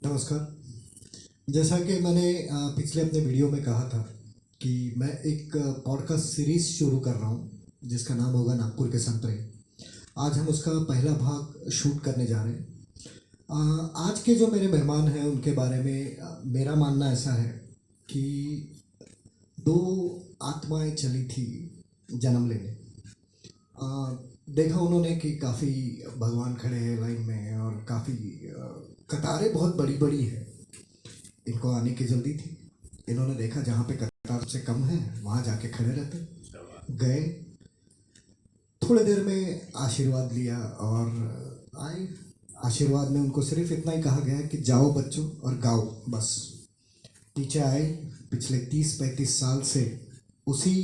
नमस्कार। जैसा कि मैंने पिछले अपने वीडियो में कहा था कि मैं एक पॉडकास्ट सीरीज़ शुरू कर रहा हूँ जिसका नाम होगा नागपुर के संतरे। आज हम उसका पहला भाग शूट करने जा रहे हैं। आज के जो मेरे मेहमान हैं उनके बारे में मेरा मानना ऐसा है कि दो आत्माएं चली थी जन्म लेने। देखा उन्होंने कि काफ़ी भगवान खड़े हैं लाइन में और काफ़ी कतारें बहुत बड़ी बड़ी है। इनको आने की जल्दी थी। इन्होंने देखा जहाँ पे कतार से कम है वहाँ जाके खड़े रहते गए। थोड़ी देर में आशीर्वाद लिया और आए। आशीर्वाद में उनको सिर्फ इतना ही कहा गया कि जाओ बच्चों और गाओ बस। पीछे आए। पिछले 30-35 साल से उसी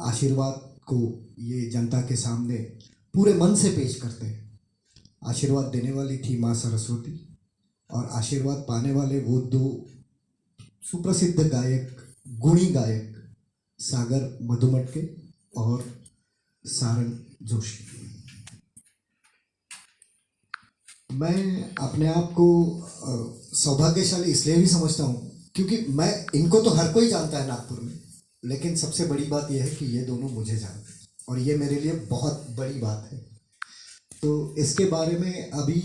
आशीर्वाद को ये जनता के सामने पूरे मन से पेश करते हैं। आशीर्वाद देने वाली थी माँ सरस्वती और आशीर्वाद पाने वाले वो दो सुप्रसिद्ध गायक, गुणी गायक सागर मधुमटके और सारंग जोशी। मैं अपने आप को सौभाग्यशाली इसलिए भी समझता हूँ क्योंकि मैं इनको तो हर कोई जानता है नागपुर में, लेकिन सबसे बड़ी बात यह है कि ये दोनों मुझे जानते हैं और ये मेरे लिए बहुत बड़ी बात है। तो इसके बारे में अभी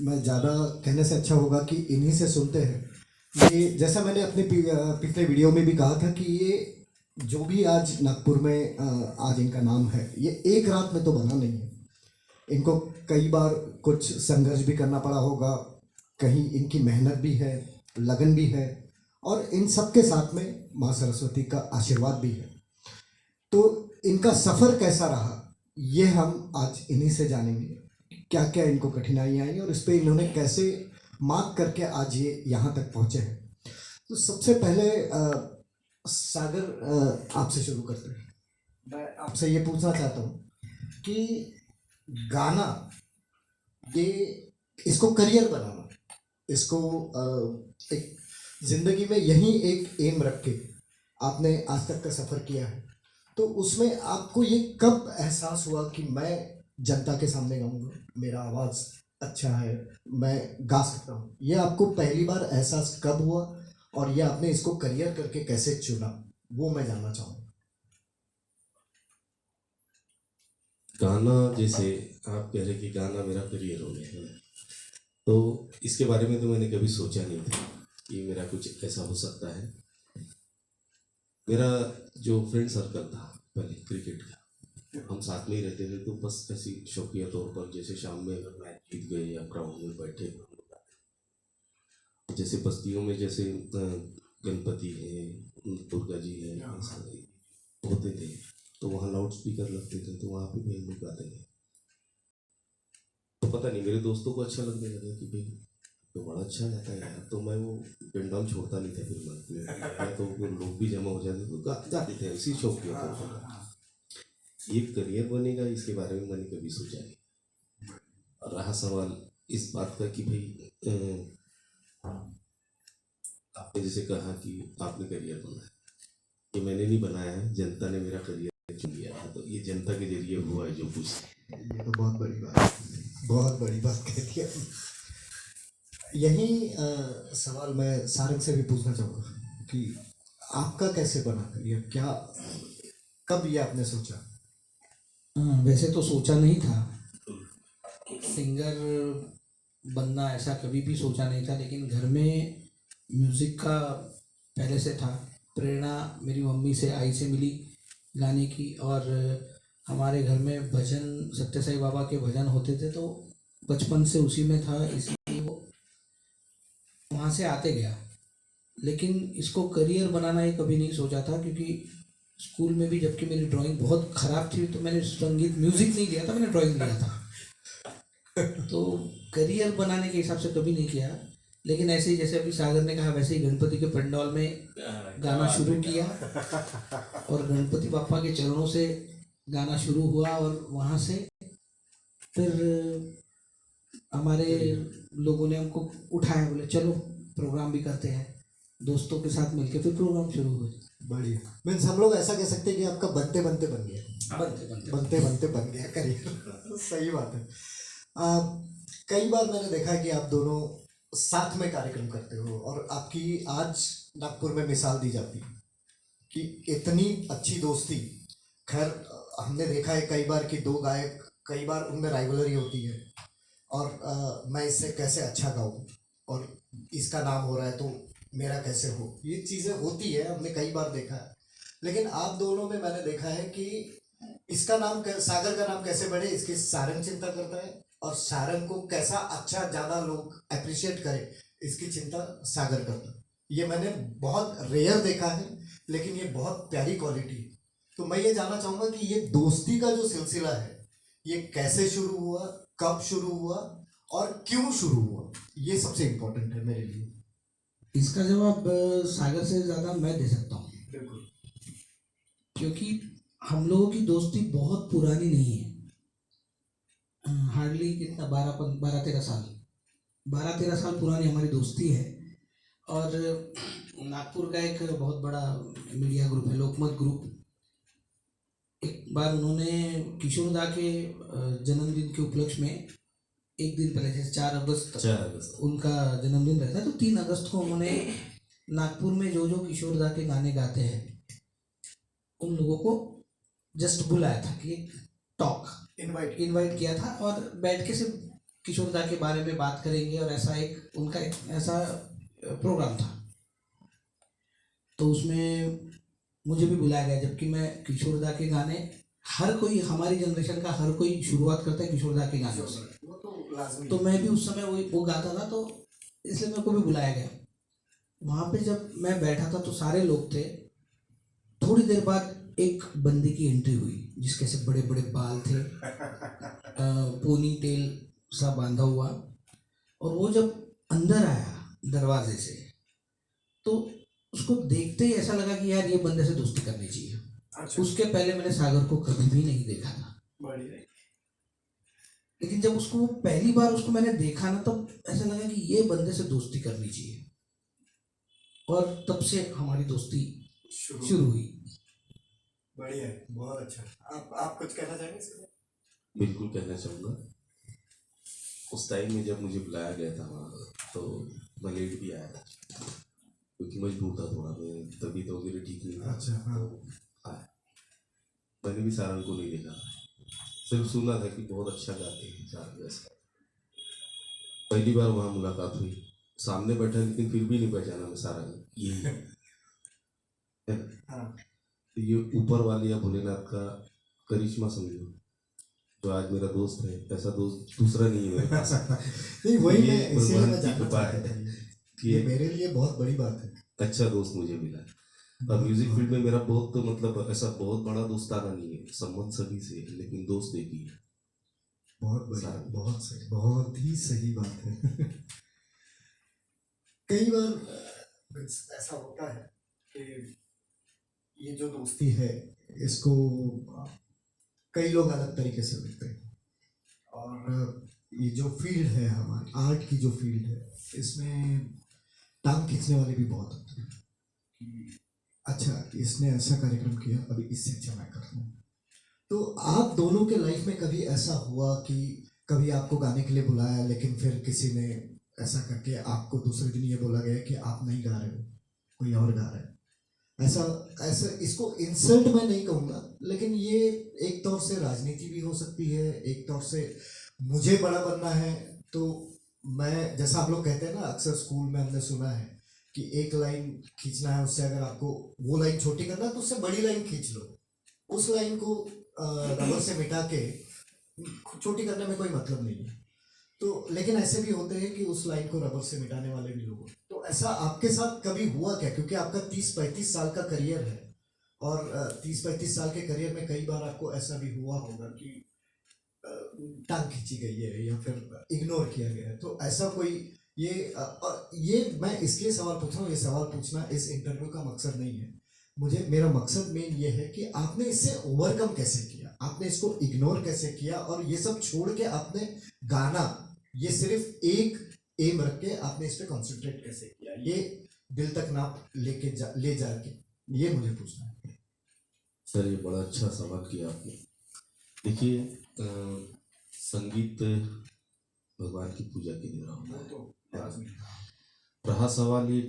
मैं ज़्यादा कहने से अच्छा होगा कि इन्हीं से सुनते हैं। ये जैसा मैंने अपने पिछले वीडियो में भी कहा था कि ये जो भी आज नागपुर में आज इनका नाम है ये एक रात में तो बना नहीं है। इनको कई बार कुछ संघर्ष भी करना पड़ा होगा, कहीं इनकी मेहनत भी है, लगन भी है और इन सब के साथ में माँ सरस्वती का आशीर्वाद भी है। तो इनका सफ़र कैसा रहा ये हम आज इन्हीं से जानेंगे। क्या क्या इनको कठिनाइयाँ आई और इस पर इन्होंने कैसे मात करके आज ये यहाँ तक पहुँचे हैं। तो सबसे पहले सागर आपसे शुरू करते हैं। मैं आपसे ये पूछना चाहता हूँ कि गाना ये इसको करियर बनाना, इसको एक ज़िंदगी में यही एक एम रख के आपने आज तक का सफ़र किया है, तो उसमें आपको ये कब एहसास हुआ कि मैं जनता के सामने गाऊंगा, मेरा आवाज़ अच्छा है, मैं गा सकता हूँ? ये आपको पहली बार एहसास कब हुआ और ये आपने इसको करियर करके कैसे चुना, वो मैं जानना चाहूँगा। गाना, जैसे आप कह रहे कि गाना मेरा करियर हो गया है, तो इसके बारे में तो मैंने कभी सोचा नहीं था कि मेरा कुछ ऐसा हो सकता है। मेरा जो फ्रेंड सर्कल था पहले क्रिकेट का, हम साथ में ही रहते थे, तो बस ऐसी शौकिया तौर पर जैसे शाम में अगर मैच जीत गए या ग्राउंड में बैठे, जैसे बस्तियों में जैसे गणपति है, दुर्गा जी है, होते थे, तो वहाँ लाउड स्पीकर लगते थे, तो वहाँ पे भी हम लोग गाते थे। तो पता नहीं मेरे दोस्तों को अच्छा लगने लगा कि भाई तो बड़ा अच्छा गाता है यार, तो मैं वो पेंडाल छोड़ता नहीं था फिर मन में, तो फिर लोग भी जमा हो जाते तो गाते थे इसी शौक के ऊपर। ये करियर बनेगा इसके बारे में मैंने कभी सोचा नहीं। और रहा सवाल इस बात का कि भाई आपने जैसे कहा कि आपने करियर बनाया, ये मैंने नहीं बनाया है, जनता ने मेरा करियर चुन लिया है, तो ये जनता के जरिए हुआ है जो कुछ। ये तो बहुत बड़ी बात, बहुत बड़ी बात कह दी आपने। यही सवाल मैं सारंग से भी पूछना चाहूँगा कि आपका कैसे बना करियर, क्या कब ये आपने सोचा? वैसे तो सोचा नहीं था सिंगर बनना, ऐसा कभी भी सोचा नहीं था, लेकिन घर में म्यूज़िक का पहले से था। प्रेरणा मेरी मम्मी से, आई से मिली गाने की। और हमारे घर में भजन, सत्य साई बाबा के भजन होते थे, तो बचपन से उसी में था, इसलिए वो वहाँ से आते गया। लेकिन इसको करियर बनाना ये कभी नहीं सोचा था, क्योंकि स्कूल में भी जबकि मेरी ड्राइंग बहुत ख़राब थी, तो मैंने संगीत म्यूज़िक नहीं लिया था, मैंने ड्राइंग लिया था। तो करियर बनाने के हिसाब से कभी नहीं किया। लेकिन ऐसे ही जैसे अभी सागर ने कहा, वैसे ही गणपति के पंडाल में गाना शुरू किया और गणपति बापा के चरणों से गाना शुरू हुआ। और वहाँ से फिर हमारे लोगों ने हमको उठाया, बोले चलो प्रोग्राम भी करते हैं। दोस्तों के साथ मिलकर फिर प्रोग्राम शुरू हुए। बढ़िया। मीन्स हम लोग ऐसा कह सकते हैं कि आपका बनते बनते बन गया, बनते बनते बन गया करियर। सही बात है। कई बार मैंने देखा है कि आप दोनों साथ में कार्यक्रम करते हो और आपकी आज नागपुर में मिसाल दी जाती है कि इतनी अच्छी दोस्ती। खैर हमने देखा है कई बार कि दो गायक, कई बार उनमें राइवलरी होती है और मैं इससे कैसे अच्छा गाऊं और इसका नाम हो रहा है तो मेरा कैसे हो, ये चीज़ें होती है, हमने कई बार देखा है। लेकिन आप दोनों में मैंने देखा है कि इसका नाम सागर का नाम कैसे बढ़े इसकी सारंग चिंता करता है और सारंग को कैसा अच्छा ज़्यादा लोग अप्रिशिएट करें इसकी चिंता सागर करता है। ये मैंने बहुत रेयर देखा है, लेकिन ये बहुत प्यारी क्वालिटी है। तो मैं ये जानना चाहूँगा कि ये दोस्ती का जो सिलसिला है ये कैसे शुरू हुआ, कब शुरू हुआ और क्यों शुरू हुआ, ये सबसे इम्पोर्टेंट है मेरे लिए। इसका जवाब सागर से ज़्यादा मैं दे सकता हूँ, बिल्कुल। क्योंकि हम लोगों की दोस्ती बहुत पुरानी नहीं है। हार्डली कितना 12-13 साल पुरानी हमारी दोस्ती है। और नागपुर का एक बहुत बड़ा मीडिया ग्रुप है, लोकमत ग्रुप। एक बार उन्होंने किशोर दा के जन्मदिन के उपलक्ष्य में एक दिन पहले, जैसे 4 अगस्त 4 अगस्त उनका जन्मदिन रहता है, तो 3 अगस्त को उन्होंने नागपुर में जो जो किशोर दा के गाने गाते हैं उन लोगों को जस्ट बुलाया था कि टॉक इनवाइट किया था और बैठ के सिर्फ किशोर दा के बारे में बात करेंगे और ऐसा एक उनका एक ऐसा प्रोग्राम था। तो उसमें मुझे भी बुलाया गया, जबकि मैं किशोर दा के गाने, हर कोई हमारी जनरेशन का हर कोई शुरुआत करता है किशोर दा के गानों से, तो मैं भी उस समय वो गाता था, तो इसलिए मेरे को भी बुलाया गया। वहाँ पे जब मैं बैठा था तो सारे लोग थे। थोड़ी देर बाद एक बंदे की एंट्री हुई जिसके से बड़े बड़े बाल थे, पोनी टेल सा बांधा हुआ, और वो जब अंदर आया दरवाजे से तो उसको देखते ही ऐसा लगा कि यार ये बंदे से दोस्ती करनी चाहिए। अच्छा। उसके पहले मैंने सागर को कभी भी नहीं देखा था, लेकिन जब उसको पहली बार उसको मैंने देखा ना, तब ऐसा लगा कि ये बंदे से दोस्ती करनी चाहिए, और तब से हमारी दोस्ती शुरू हुई। बढ़िया है, बहुत अच्छा। आप कुछ कहना चाहेंगे इसके लिए? बिल्कुल कहना चाहूँगा। उस टाइम में जब मुझे बुलाया गया था वहाँ, तो मैं लेट भी आया था क्योंकि मजबूर था थोड़ा, मैं तबीयत वगैरह ठीक नहीं था। अच्छा, हाँ। तो आया। मैंने भी सारंग को नहीं देखा, सिर्फ सुना था कि बहुत अच्छा गाते हैं सारंग जैसा। पहली बार वहाँ मुलाकात हुई, सामने बैठा लेकिन फिर भी नहीं पहचाना मैं सारंग यही है ना? हाँ। तो ये ऊपर वाले या भोलेनाथ का करिश्मा समझो, जो आज मेरा दोस्त है, ऐसा दोस्त दूसरा नहीं है मेरे पास। नहीं, वही ये मैं इसीलिए भगवान मैं की जानना कृपा चाहता है था कि ये मेरे लिए बहुत बड़ी बात है। अच्छा दोस्त मुझे मिला। अब म्यूजिक फील्ड में मेरा बहुत, तो मतलब ऐसा बहुत बड़ा दोस्ताना नहीं है, संबंध सभी से, लेकिन दोस्त एक ही है। बहुत बढ़िया, सारंग। बहुत सही, बहुत ही सही बात है। कई बार ऐसा होता है कि ये जो दोस्ती है इसको कई लोग अलग तरीके से देखते हैं, और ये जो फील्ड है हमारी आर्ट की जो फील्ड है इसमें टांग खींचने वाले भी बहुत होते हैं कि अच्छा इसने ऐसा कार्यक्रम किया, अभी इससे अच्छा मैं करता हूँ। तो आप दोनों के लाइफ में कभी ऐसा हुआ कि कभी आपको गाने के लिए बुलाया लेकिन फिर किसी ने ऐसा करके आपको दूसरे दिन ये बोला गया कि आप नहीं गा रहे हो, कोई और गा रहा है? ऐसा ऐसा इसको इंसल्ट मैं नहीं कहूँगा, लेकिन ये एक तौर से राजनीति भी हो सकती है, एक तौर से मुझे बड़ा बनना है तो मैं, जैसा आप लोग कहते हैं ना, अक्सर स्कूल में हमने सुना है कि एक लाइन खींचना है, उससे अगर आपको वो लाइन छोटी करना है तो उससे बड़ी लाइन खींच लो, उस लाइन को रबर से मिटा के छोटी करने में कोई मतलब नहीं है। तो लेकिन ऐसे भी होते हैं कि उस लाइन को रबर से मिटाने वाले भी लोग हैं। तो ऐसा आपके साथ कभी हुआ क्या? क्योंकि आपका 30-35 साल का करियर है और 30-35 साल के करियर में कई बार आपको ऐसा भी हुआ होगा कि टांग खींची गई है या फिर इग्नोर किया गया है। तो ऐसा कोई ये मैं इसलिए सवाल पूछ रहा हूँ, ये सवाल पूछना इस इंटरव्यू का मकसद नहीं है। मेरा मकसद मेन ये है कि आपने इससे ओवरकम कैसे किया, आपने इसको इग्नोर कैसे किया, और ये सब छोड़ के आपने गाना, ये सिर्फ एक एम रख के आपने इस पे कॉन्सेंट्रेट कैसे किया, ये दिल तक नाप ले जाके, ये मुझे पूछना है। सर ये बड़ा अच्छा सवाल किया आपने। देखिए संगीत भगवान की पूजा के लिए होता है, रहा सवाल ये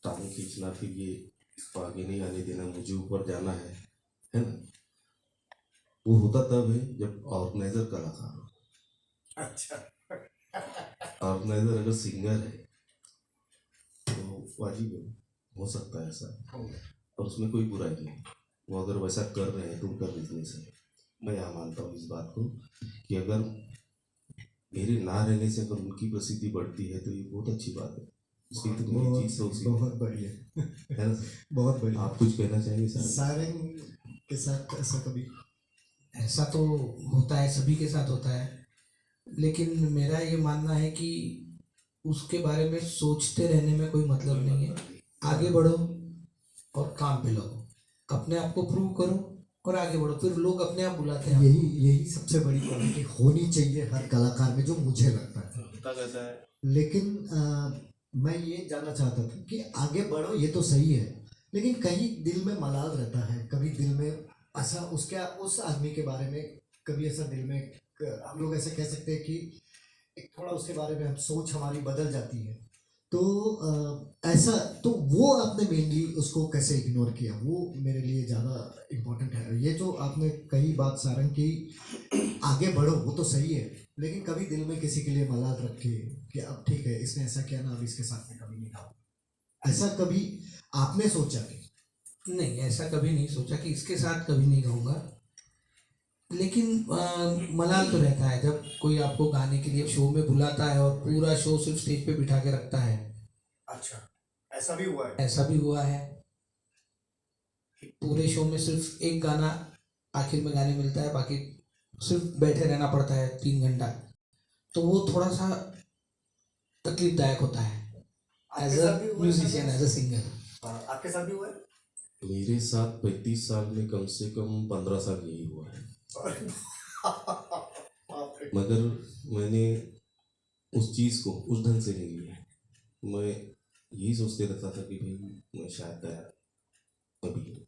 टांग खींचना, फिर ये इसको आगे नहीं आने देना, मुझे ऊपर जाना है ना, वो होता तब है जब ऑर्गेनाइजर कलाकार हो। अच्छा। ऑर्गेनाइजर अगर सिंगर है तो वाजिब है, हो सकता है ऐसा, और उसमें कोई बुराई नहीं। वो अगर वैसा कर रहे हैं तो उनका बिजनेस है। मैं यहाँ मानता हूँ इस बात को कि अगर मेरे ना रहने से अगर उनकी प्रसिद्धि बढ़ती है तो ये बहुत अच्छी बात है। इसकी तो मेरी चीज तो उसी बहुत बढ़िया, है ना सर? बहुत बढ़िया। आप कुछ कहना चाहेंगे सर? सारंग के साथ ऐसा कभी? ऐसा तो होता है, सभी के साथ होता है, लेकिन मेरा ये मानना है कि उसके बारे में सोचते रहने में कोई मतलब नहीं है। आगे बढ़ो और काम पे लगो, अपने आप को प्रूव करो और आगे बढ़ो, फिर लोग अपने आप बुलाते हैं। यही सबसे बड़ी क्वालिटी होनी चाहिए हर कलाकार में, जो मुझे लगता है। होता कैसा है? लेकिन मैं ये जानना चाहता था कि आगे बढ़ो ये तो सही है, लेकिन कहीं दिल में मलाल रहता है, कभी दिल में ऐसा उस आदमी के बारे में कभी ऐसा दिल में हम लोग ऐसे कह सकते हैं कि एक थोड़ा उसके बारे में हम सोच हमारी बदल जाती है। तो ऐसा तो वो आपने मेनली उसको कैसे इग्नोर किया, वो मेरे लिए ज़्यादा इम्पोर्टेंट है। ये जो आपने कही बात सारंग की, आगे बढ़ो वो तो सही है, लेकिन कभी दिल में किसी के लिए मलाल रखे कि अब ठीक है इसने ऐसा किया ना, अब इसके साथ में कभी नहीं खाऊं, ऐसा कभी आपने सोचा कि? नहीं, ऐसा कभी नहीं सोचा कि इसके साथ कभी नहीं गाऊंगा, लेकिन मलाल तो रहता है जब कोई आपको गाने के लिए शो में बुलाता है और पूरा शो सिर्फ स्टेज पे बिठा के रखता है। अच्छा, ऐसा भी हुआ है? ऐसा भी हुआ है, पूरे शो में सिर्फ एक गाना आखिर में गाने मिलता है, बाकी सिर्फ बैठे रहना पड़ता है 3 घंटा, तो वो थोड़ा सा तकलीफदायक होता है as a musician, as a singer. आपके साथ भी हुआ है? मेरे साथ 35 साल में कम से कम 15 साल यही हुआ है। मगर मैंने उस चीज़ को उस ढंग से नहीं लिया। मैं यही सोचते रहता था कि भाई मैं शायद गया अभी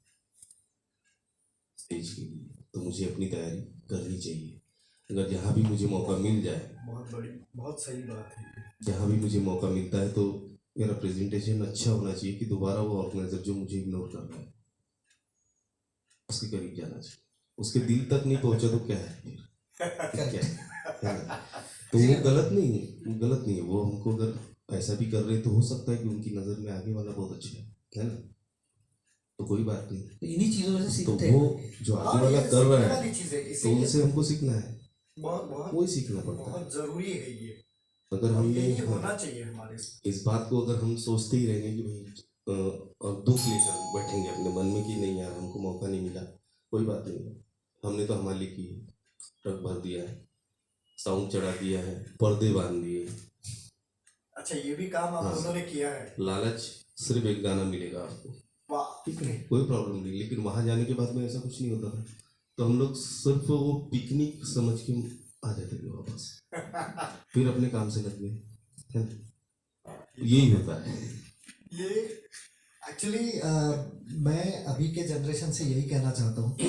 स्टेज के लिए, तो मुझे अपनी तैयारी करनी चाहिए। अगर जहाँ भी मुझे मौका मिल जाए, बहुत सही बात है। जहाँ भी मुझे मौका मिलता है तो मेरा प्रेजेंटेशन अच्छा होना चाहिए कि दोबारा वो ऑर्गेनाइजर जो मुझे इग्नोर कर रहा है उसके करीब जाना चाहिए। उसके दिल तक नहीं पहुंचा तो क्या है फिर? क्या है? तो वो गलत नहीं है। वो हमको अगर ऐसा भी कर रहे तो हो सकता है कि उनकी नज़र में आगे वाला बहुत अच्छा है ना, तो कोई बात नहीं। तो इन्हीं चीज़ों से तो सीखते वो हैं। जो आगे वाला कर रहा है तो तो उनसे हमको सीखना है, बहुत वही सीखना पड़ता है। बहुत जरूरी है ये, अगर हमने यही होना चाहिए हमारे। इस बात को अगर हम सोचते ही रहेंगे कि भाई और दुख लेकर बैठेंगे अपने मन में कि नहीं यार हमको मौका नहीं मिला, कोई बात नहीं, हमने तो हमारे लिए की है, ट्रक भर दिया है, साउंड चढ़ा दिया है, पर्दे बांध दिए। अच्छा, ये भी काम आप दोनों ने किया है? लालच सिर्फ एक गाना मिलेगा आपको, ठीक है, कोई प्रॉब्लम नहीं, लेकिन वहां जाने के बाद में ऐसा कुछ नहीं होता था। तो हम लोग सिर्फ वो पिकनिक समझ के आ जाते थे वापस, फिर अपने काम से लग गए, है ना? यही होता है। ये एक्चुअली मैं अभी के जनरेशन से यही कहना चाहता हूँ कि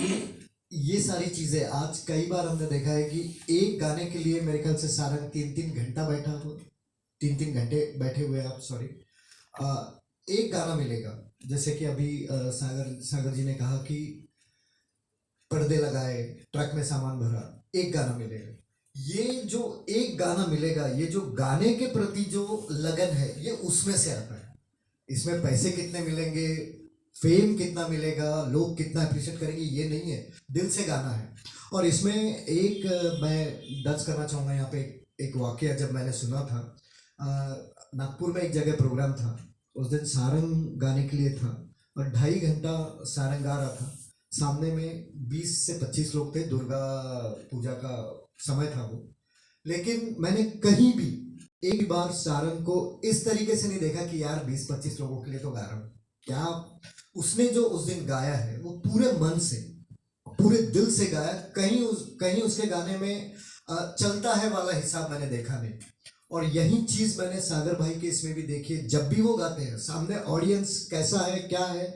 ये सारी चीज़ें आज कई बार हमने देखा है कि एक गाने के लिए मेरे ख्याल से सारंग 3-3 घंटा बैठा हो, 3-3 घंटे बैठे हुए आप, सॉरी, एक गाना मिलेगा। जैसे कि अभी सागर जी ने कहा कि पर्दे लगाए, ट्रक में सामान भरा, एक गाना मिलेगा। ये जो एक गाना मिलेगा, ये जो गाने के प्रति जो लगन है, ये उसमें से आता है। इसमें पैसे कितने मिलेंगे, फेम कितना मिलेगा, लोग कितना अप्रिशिएट करेंगे, ये नहीं है, दिल से गाना है। और इसमें एक मैं दर्ज करना चाहूँगा यहाँ पे एक वाकया जब मैंने सुना था, नागपुर में एक जगह प्रोग्राम था, उस दिन सारंग गाने के लिए था और 2.5 घंटा सारंग गा रहा था। सामने में 20 से 25 लोग थे, दुर्गा पूजा का समय था वो, लेकिन मैंने कहीं भी एक बार सारंग को इस तरीके से नहीं देखा कि यार 20-25 लोगों के लिए तो गा रहा हूँ। क्या उसने जो उस दिन गाया है वो पूरे मन से, पूरे दिल से गाया। कहीं उसके गाने में चलता है वाला हिसाब मैंने देखा नहीं। और यही चीज मैंने सागर भाई के इसमें भी देखी है। जब भी वो गाते हैं, सामने ऑडियंस कैसा है क्या है,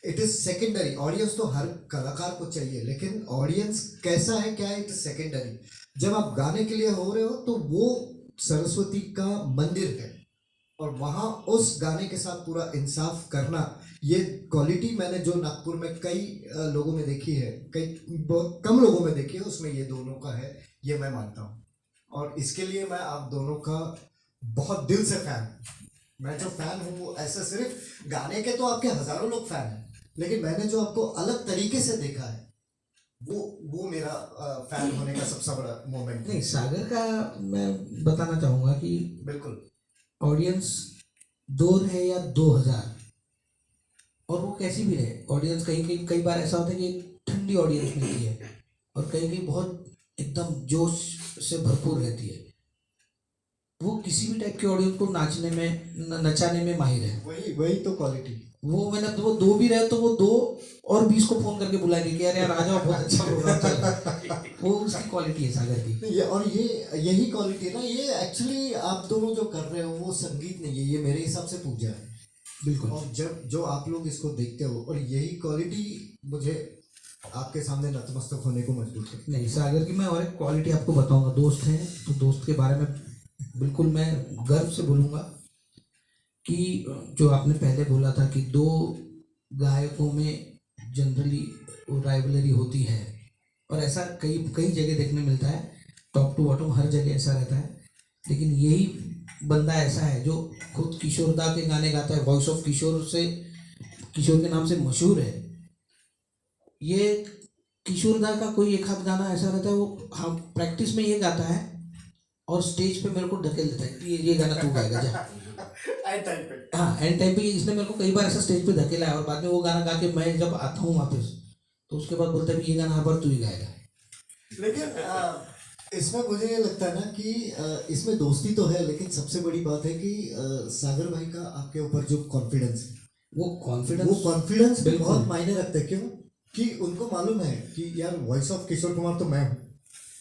इट इज सेकेंडरी। ऑडियंस तो हर कलाकार को चाहिए, लेकिन ऑडियंस कैसा है क्या है, इट इज सेकेंडरी। जब आप गाने के लिए हो रहे हो तो वो सरस्वती का मंदिर है, और वहाँ उस गाने के साथ पूरा इंसाफ करना, ये क्वालिटी मैंने जो नागपुर में कई लोगों में देखी है, कई बहुत कम लोगों में देखी है, उसमें ये दोनों का है, ये मैं मानता हूँ। और इसके लिए मैं आप दोनों का बहुत दिल से फैन हूँ। मैं जो फैन हूँ वो ऐसा सिर्फ गाने के तो आपके हजारों लोग फैन हैं, लेकिन मैंने जो आपको अलग तरीके से देखा है वो मेरा फैन होने का सबसे बड़ा मोमेंट है। नहीं, सागर का मैं बताना चाहूँगा कि बिल्कुल ऑडियंस 2 है या 2000, और वो कैसी भी रहे ऑडियंस, कहीं कहीं कई बार ऐसा होता है कि एक ठंडी ऑडियंस मिलती है और कहीं कहीं बहुत एकदम जोश से भरपूर रहती है। वो किसी भी टाइप के ऑडियंस को नाचने में नचाने में माहिर है। वही तो क्वालिटी। वो मैंने तो वो 2 भी रहे तो वो 2 और 20 को फोन करके बुलाएंगे कि यार आ जाओ, बहुत अच्छा प्रोग्राम चल रहा है। वो उसकी क्वालिटी है सागर की। यही क्वालिटी है ना, ये एक्चुअली आप दोनों जो कर रहे हो वो संगीत नहीं है, ये मेरे हिसाब से पूजा है। बिल्कुल। और जब जो आप लोग इसको देखते हो, और यही क्वालिटी मुझे आपके सामने नतमस्तक होने को मजबूर करती है। नहीं, सागर की मैं और एक क्वालिटी आपको बताऊंगा। दोस्त हैं तो दोस्त के बारे में बिल्कुल मैं गर्व से बोलूँगा कि जो आपने पहले बोला था कि 2 गायकों में जनरली राइवलरी होती है, और ऐसा कई कई जगह देखने मिलता है, टॉप टू बॉटम हर जगह ऐसा रहता है। लेकिन यही बंदा ऐसा है जो खुद किशोरदा के गाने गाता है, वॉइस ऑफ किशोर से, किशोर के नाम से मशहूर है। ये किशोरदा का कोई एक आध गाना ऐसा रहता है, वो हम प्रैक्टिस में ये गाता है और स्टेज पे मेरे को ढकेल देता है, ये गाना तू गाएगा जा। एंड टाइम पे। हाँ, एंड टाइम पे इसने मेरे को कई बार ऐसा स्टेज पे धकेला है, और बाद में वो गाना गा के मैं जब आता हूँ वापस तो उसके बाद बोलता है कि ये गाना हर बार तू ही गाएगा। लेकिन इसमें मुझे ये लगता है ना कि इसमें दोस्ती तो है, लेकिन सबसे बड़ी बात है कि सागर भाई का आपके ऊपर जो कॉन्फिडेंस है, वो कॉन्फिडेंस भी बहुत मायने रखता है। क्यों? कि उनको मालूम है कि यार वॉइस ऑफ किशोर कुमार तो मैं हूँ,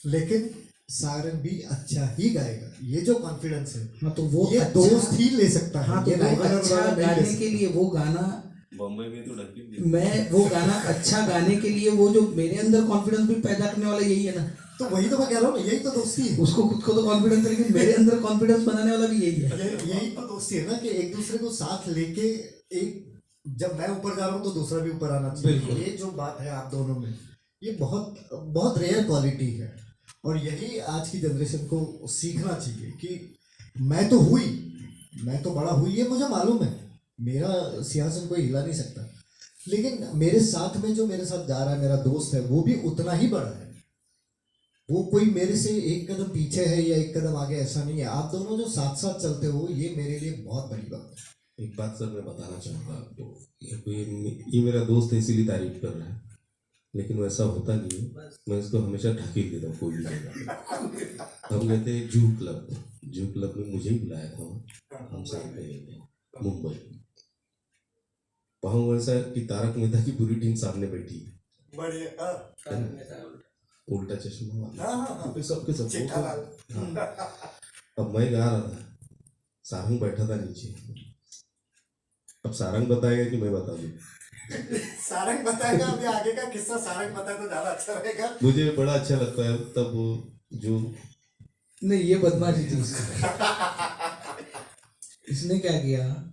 लेकिन सारंग भी अच्छा ही गाएगा। ये जो कॉन्फिडेंस है, हाँ, तो वो ये अच्छा, दोस्त ही ले सकता है। हाँ, तो ये वो rival अच्छा वाला नहीं ले गाने सकता। के लिए वो गाना, बॉम्बे में तो ढकी मैं वो गाना अच्छा गाने के लिए वो जो मेरे अंदर कॉन्फिडेंस भी पैदा करने वाला यही है ना। तो वही तो मैं कह रहा हूँ, यही तो दोस्ती है। उसको खुद को तो कॉन्फिडेंस है, लेकिन मेरे अंदर कॉन्फिडेंस बनाने वाला भी यही है। यही तो दोस्ती है ना, कि एक दूसरे को साथ लेके, एक जब मैं ऊपर जा रहा हूँ तो दूसरा भी ऊपर आना चाहिए। ये जो बात है आप दोनों में, ये बहुत बहुत रेयर क्वालिटी है, और यही आज की जनरेशन को सीखना चाहिए कि मैं तो बड़ा हुई, ये मुझे मालूम है, मेरा सिंहासन कोई हिला नहीं सकता, लेकिन मेरे साथ में जो मेरे साथ जा रहा है, मेरा दोस्त है, वो भी उतना ही बड़ा है। वो कोई मेरे से एक कदम पीछे है या एक कदम आगे, ऐसा नहीं है। आप दोनों जो साथ साथ चलते हो, ये मेरे लिए बहुत बड़ी बात है। एक बात सर मैं बताना चाहूँगा आपको, ये मेरा दोस्त है इसीलिए तारीफ कर रहा है, लेकिन वैसा होता नहीं है। मैं इसको हमेशा ढकेल देता हूँ कोई भी जगह। हम गए थे जू क्लब में मुझे ही बुलाया था, हम साथ गए थे मुंबई। वहाँ वैसा कि तारक मेहता की पूरी टीम सामने बैठी है, उल्टा चश्मा वाला, तो सबके सब हाँ। अब मैं गा रहा था, सारंग बैठा था नीचे। अब सारंग बताएगा कि मैं बता दूं? सारंग बताएगा। अभी आगे का किस्सा सारंग बताए तो ज्यादा अच्छा रहेगा। मुझे बड़ा अच्छा लगता है तब जो नहीं, ये बदमाशी थी इसने क्या किया,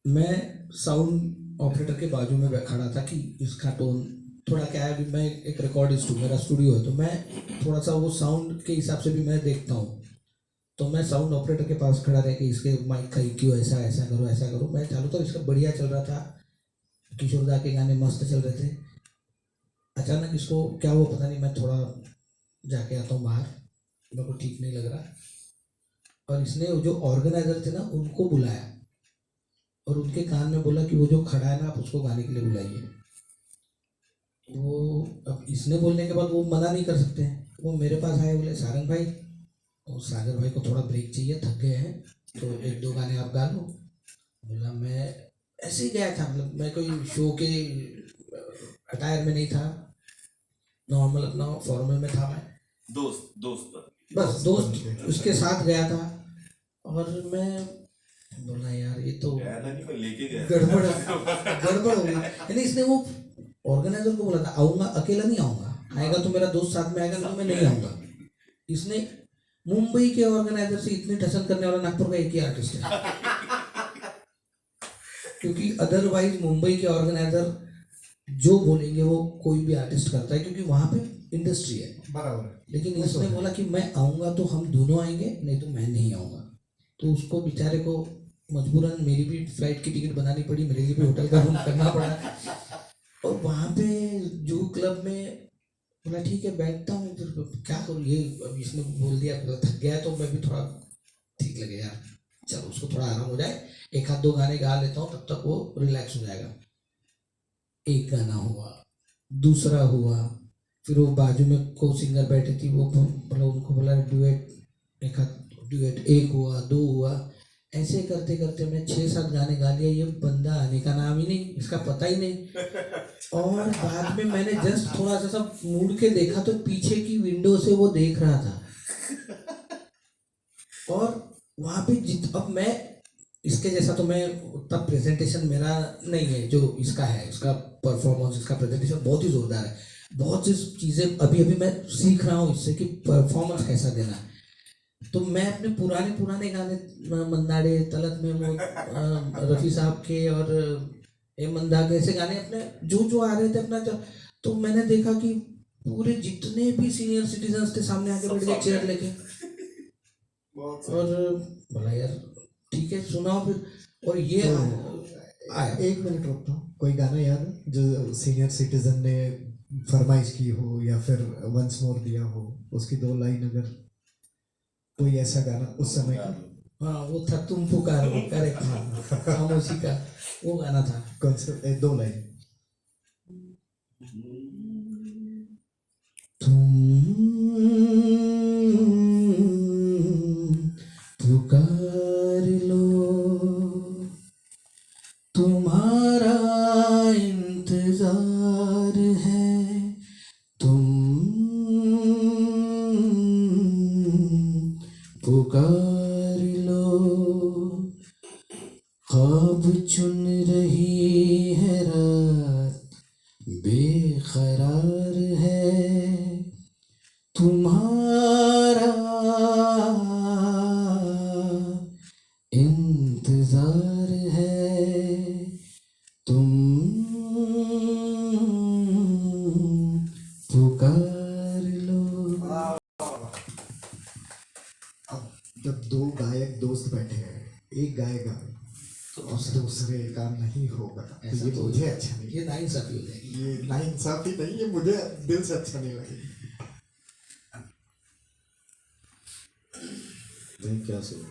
मैं साउंड ऑपरेटर के बाजू में खड़ा था कि इसका टोन थोड़ा क्या है। अभी मैं एक रिकॉर्डिस्ट हूँ, मेरा स्टूडियो है, तो मैं थोड़ा सा वो साउंड के हिसाब से भी मैं देखता हूँ। तो मैं साउंड ऑपरेटर के पास खड़ा रह के इसके माइक का क्यों ऐसा करो। मैं चालू तो इसका बढ़िया चल रहा था, किशोरदा के गाने मस्त चल रहे थे। अचानक इसको क्या हुआ पता नहीं, मैं थोड़ा जाके आता हूँ बाहर, मेरे को ठीक नहीं लग रहा, और इसने जो ऑर्गेनाइजर थे ना उनको बुलाया और उनके कान में बोला कि वो जो खड़ा है ना, आप उसको गाने के लिए बुलाइए। वो अब इसने बोलने के बाद वो मना नहीं कर सकते हैं। वो मेरे पास आए, बोले सारंग भाई और सागर भाई को थोड़ा ब्रेक चाहिए, थक गए हैं, तो 1-2 गाने आप गा लो। बोला मैं ऐसे ही गया था, मतलब मैं कोई शो के अटायर में नहीं था, नॉर्मल अपना फॉर्मल में था। मैं दोस्त उसके साथ गया था, और मैं बोला यार ये तो गड़बड़ हो गई। यानी इसने वो ऑर्गेनाइजर को बोला था आऊँगा, अकेला नहीं आऊँगा, आएगा तो मेरा दोस्त साथ में आएगा, तो मैं नहीं आऊँगा। इसने मुंबई के ऑर्गेनाइजर से इतने टसन करने वाला नागपुर का एक ही आर्टिस्ट है। क्योंकि अदरवाइज मुंबई के ऑर्गेनाइजर जो बोलेंगे वो कोई भी आर्टिस्ट करता है, क्योंकि वहाँ पे इंडस्ट्री है। बराबर है। लेकिन इसने बोला कि मैं आऊँगा तो हम दोनों आएंगे, नहीं तो मैं नहीं आऊँगा। तो उसको बेचारे को मजबूरन मेरी भी फ्लाइट की टिकट बनानी पड़ी, मेरे लिए भी होटल का रूम करना पड़ा। और वहाँ पे जूहू क्लब में बोला ठीक है बैठता हूँ, फिर क्या करूँ, ये अब इसने बोल दिया, थक गया है तो मैं भी थोड़ा ठीक लगे यार, चलो उसको थोड़ा आराम हो जाए, एक आध दो गाने गा लेता हूँ, तब तक वो रिलैक्स हो जाएगा। एक गाना हुआ, दूसरा हुआ, फिर वो बाजू में को सिंगर बैठी थी, वो मतलब उनको बोला डुएट, एक आध डुएट, एक हुआ, दो हुआ, ऐसे करते करते मैं 6-7 गाने गा लिया। ये बंदा आने का नाम ही नहीं, इसका पता ही नहीं। और बाद में मैंने जस्ट थोड़ा सा सब मुड़ के देखा तो पीछे की विंडो से वो देख रहा था। और वहाँ पे अब मैं इसके जैसा तो मैं उतना प्रेजेंटेशन मेरा नहीं है जो इसका है, इसका परफॉर्मेंस, इसका प्रेजेंटेशन बहुत ही जोरदार है। बहुत सी चीज़ें अभी अभी मैं सीख रहा हूँ इससे कि परफॉर्मेंस कैसा देना है। तो मैं अपने पुराने गाने, मंदाड़े, तलत महमूद, रफ़ी साहब के और ए मंदा के, ऐसे गाने अपने जो आ रहे थे अपना, तो मैंने देखा कि पूरे जितने भी सीनियर सिटीजन्स थे सामने आके बैठ गए चेयर लेके। और बोला यार ठीक है सुनाओ फिर। और ये आया। एक मिनट रुकता हूँ, कोई गाना याद है जो सीनियर सिटीजन ने फरमाइश की हो या फिर वंस मोर दिया हो, उसकी 2 लाइन अगर कोई ऐसा गाना उस समय का? हाँ वो था तुम पुकारो, करेक्ट, हाँ खामोशी का वो गाना था। कौन सा? 2 लाइन। तुम पुकार लो, तुम्हारा इंतजार है, तुम पुकार लो, ख्वाब चुन रही है रात, बेकरार है, तुम्हारा इंतजार है, तुम पुकार लो। अब जब 2 गायक दोस्त बैठे हैं, एक गाएगा तो दूसरे का नहीं होगा, तो ये तो मुझे अच्छा नहीं, ये नाइंसाफी हो जाएगी। ये नाइंसाफी नहीं, ये मुझे दिल से अच्छा नहीं लगे। मैं क्या सुनूं?